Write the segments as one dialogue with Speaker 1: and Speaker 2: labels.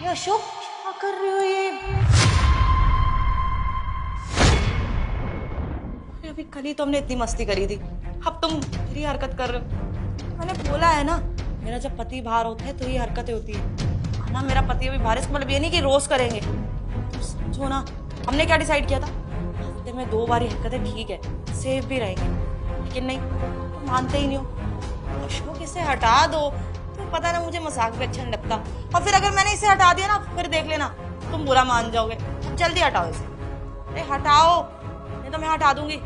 Speaker 1: अशोक क्या कर रहे हो ये? अभी कल ही तो हमने इतनी मस्ती करी थी, अब तुम मेरी हरकत कर रहे हो। मैंने बोला है ना, मेरा जब पति बाहर होता है तो ये हरकतें होती है ना। मेरा पति अभी बाहर, इसका मतलब ये नहीं कि रोज करेंगे। तो समझो ना, हमने क्या डिसाइड किया था, हफ्ते में 2 बार हरकतें ठीक है, सेफ भी रहेंगे। लेकिन नहीं, तुम मानते ही नहीं हो। अशोक इसे हटा दो, तो पता ना मुझे मजाक भी अच्छा नहीं लगता, और फिर अगर मैंने इसे हटा दिया ना, फिर देख लेना तुम बुरा मान जाओगे। जल्दी हटाओ इसे। अरे हटाओ, नहीं तो मैं हटा दूंगी।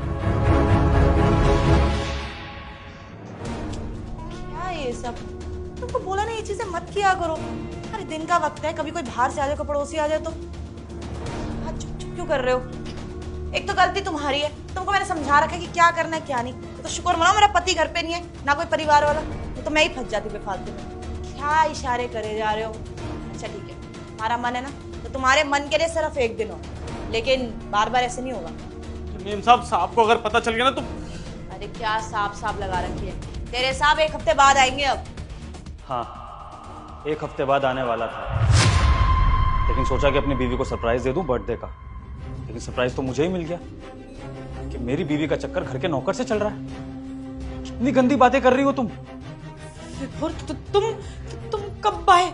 Speaker 1: क्या ये सब? तुमको बोला नहीं ये चीजें मत किया करो। अरे दिन का वक्त है, कभी कोई बाहर से आ जाए, कोई पड़ोसी आ जाए तो चुप चुप क्यों कर रहे हो? एक तो गलती तुम्हारी है, तुमको मैंने समझा रखा है कि क्या करना है क्या नहीं। तो शुक्र मनाओ मेरा पति घर पे नहीं है, ना कोई परिवार वाला, तो मैं ही फंस जाती बेफालतू में। क्या इशारे करे जा रहे हो? अच्छा ठीक है, तुम्हारा मन है ना, तो तुम्हारे मन के लिए सिर्फ 1 दिन हो, लेकिन बार बार ऐसे नहीं होगा।
Speaker 2: मेम साहब को अगर पता चल गया ना तो।
Speaker 1: अरे क्या साफ लगा रखी है? तेरे साहब 1 हफ्ते बाद आएंगे अब।
Speaker 3: हाँ, 1 हफ्ते बाद आने वाला था, लेकिन सोचा कि अपनी बीवी को सरप्राइज दे दूं बर्थडे का। लेकिन सरप्राइज तो मुझे ही मिल गया कि मेरी बीवी का चक्कर घर के नौकर से चल रहा है। कितनी गंदी बातें कर रही हो तुम।
Speaker 1: और तुम कब आए?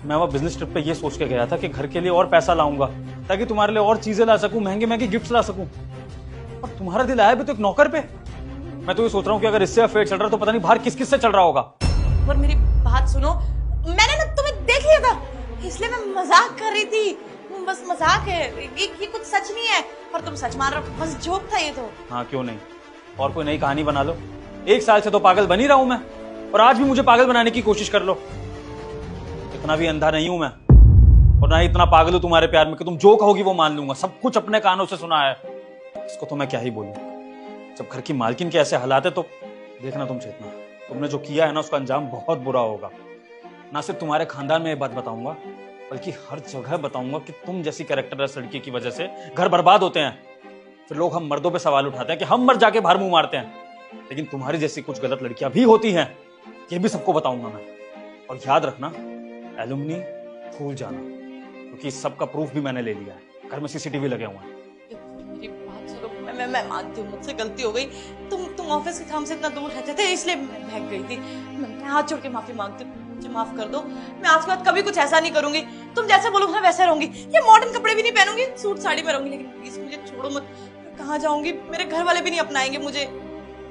Speaker 3: मैं वहाँ बिजनेस ट्रिप पे ये सोच के गया था कि घर के लिए और पैसा लाऊंगा ताकि तुम्हारे लिए और चीजें ला सकूं, महंगे महंगे गिफ्ट्स ला सकूं। और तुम्हारा दिल आया भी तो एक नौकर पे। मैं तो ये सोच रहा हूँ कि अगर इससे अफेयर चल रहा तो पता नहीं बाहर किस किस से चल रहा होगा।
Speaker 1: और मेरी बात सुनो, मैंने ना तुम्हें देख लिया था, इसलिए मैं मजाक कर रही थी। बस मजाक है, ये कुछ सच नहीं है। पर तुम सच मान रहे हो, बस जोक था ये तो।
Speaker 3: हाँ क्यों नहीं, और कोई नई कहानी बना लो। 1 साल से तो पागल बन ही रहा हूं मैं, और आज भी मुझे पागल बनाने की कोशिश कर लो। इतना भी अंधा नहीं हूं मैं, और ना ही इतना पागल हूं तुम्हारे प्यार में कि तुम जो कहोगी वो मान लूंगा। सब कुछ अपने कानों से सुना है, इसको तो मैं क्या ही बोलूं। जब घर की मालकिन के ऐसे हालात है तो देखना तुम चेतना, तुमने जो किया है ना उसका अंजाम बहुत बुरा होगा। ना सिर्फ तुम्हारे खानदान में ये बात बताऊंगा, बल्कि हर जगह बताऊंगा कि तुम जैसी कैरेक्टरलेस लड़की की वजह से घर बर्बाद होते हैं। फिर लोग हम मर्दों पे सवाल उठाते हैं कि हम मर जाके बाहर मुंह मारते हैं, लेकिन तुम्हारी जैसी कुछ गलत लड़कियां भी होती हैं, ये भी सबको बताऊंगा मैं। और याद रखना, एलुमनी भूल जाना, क्योंकि इस सब का प्रूफ भी मैंने ले लिया है। घर में सीसीटीवी लगे हुए हैं।
Speaker 1: मेरी बात सुनो, मैं मानती हूँ मुझसे गलती हो गई। तुम ऑफिस के काम से इतना दूर रहते थे, इसलिए मैं भाग गई थी। मैं हाथ जोड़ के माफी मांगती हूँ, मुझे माफ कर दो। मैं आज के बाद कभी कुछ ऐसा नहीं करूंगी। तुम जैसे बोलोगे ना वैसे रहूंगी। ये मॉडर्न कपड़े भी नहीं पहनूंगी, सूट साड़ी में रहूंगी। लेकिन प्लीज मुझे छोड़ो मत। मैं कहाँ जाऊंगी? मेरे घर वाले भी नहीं अपनाएंगे मुझे।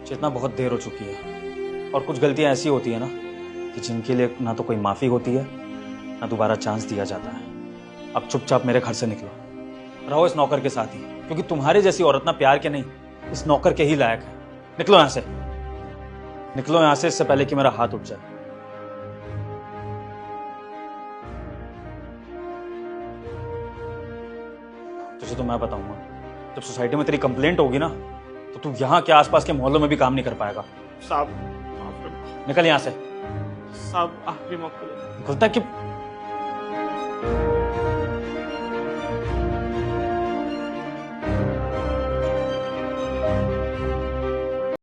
Speaker 3: चेतना, बहुत देर हो चुकी है, और कुछ गलतियां ऐसी होती है ना कि जिनके लिए ना तो कोई माफी होती है, ना दोबारा चांस दिया जाता है। अब चुपचाप मेरे घर से निकलो, रहो इस नौकर के साथ ही, क्योंकि तुम्हारी जैसी औरत ना प्यार के नहीं, इस नौकर के ही लायक है। निकलो यहां से, निकलो यहां से, इससे पहले कि मेरा हाथ उठ जाए। तुझे तो मैं बताऊंगा, जब सोसाइटी में तेरी कंप्लेंट होगी ना, तो तू यहाँ के आसपास के मोहल्लों में भी काम नहीं कर पाएगा।
Speaker 2: साहब
Speaker 3: निकल यहाँ से।
Speaker 2: साहब आखिरी मौका।
Speaker 3: निकलता कि